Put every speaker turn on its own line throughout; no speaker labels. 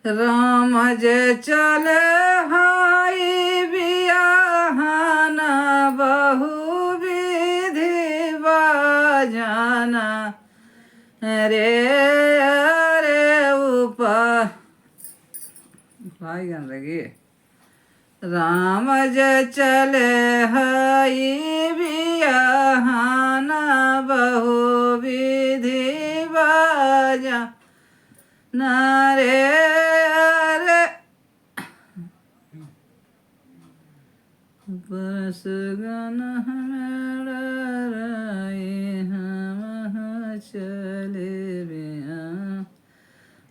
राम जे चले हाई बियाहन बहु विधि बजाना रे अरे ऊपर भाई गान लगी राम जे चले हई बियाहन बहु विधि बजा रे अरे बस गन हम चले बिया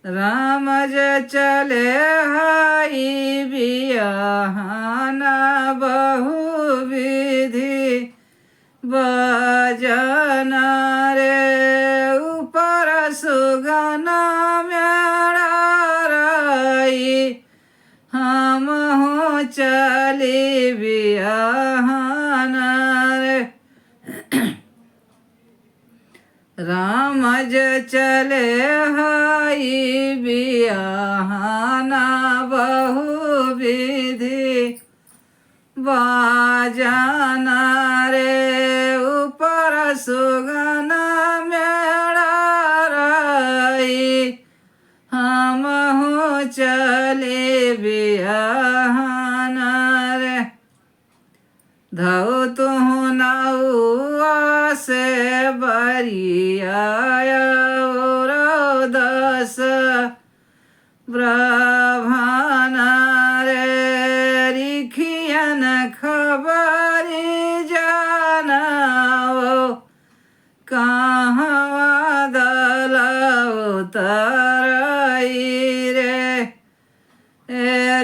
राम जे चले हई बियाहन बहु विधि बजना रे ऊपर सुगन मेरा रही हम हो चली बियाहन रे राम जे चले हई बियाहन बहु विधि बजना रे ऊपर सुगन मेरा रही हम हो चले बियाहन रे धौ तुहु नौआ से बरिया दस ब्रह्मण रे रिखियन खबरी जानाओ कहाँ दल उतरई रे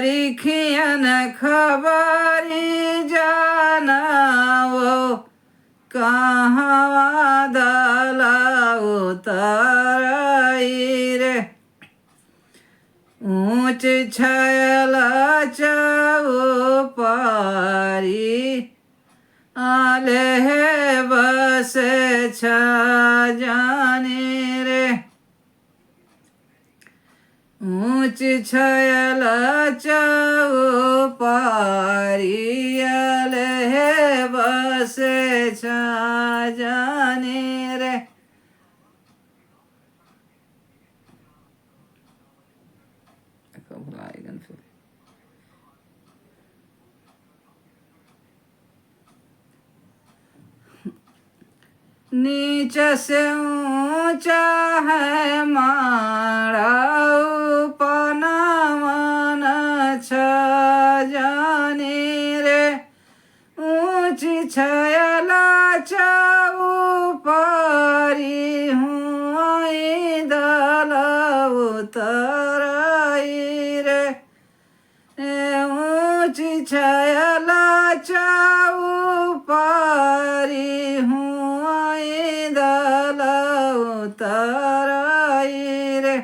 रिखियन खबरी जानाओ कहाँ दल उतरई रे ऊँच छयल चौपारी आले बस जाने रे ऊँच छयल चौपारी आले बस जाने रे बुलाएगा फिर नीच से ऊंचा है मारा उपना मन जाने रे ऊंच छयला चौपारी हूँ दल उतरई रे ऊँच छयला चौपारी हूँ दल उतरई रे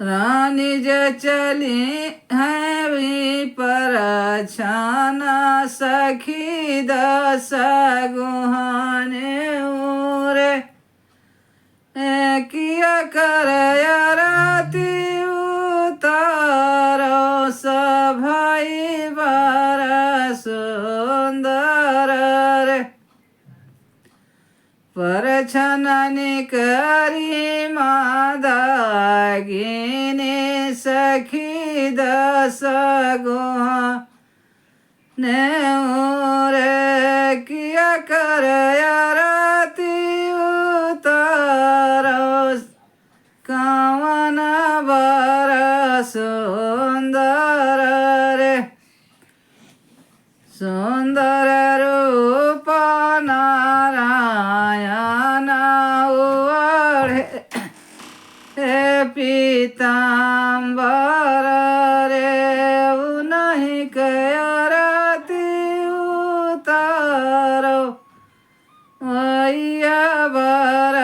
रानी जे चली है भी पर छाना सखी दस गुहाने रे किया कर राती उतारो सभाई बार सुंदर रे पर छननी करी मादागिनी सखी दस गुहा ने रे किया कर राती उतारो कावन बर सुंदर रे सुंदर रूप नारायण हे पीताम्बर रे नहीं करती उतारो वैया बर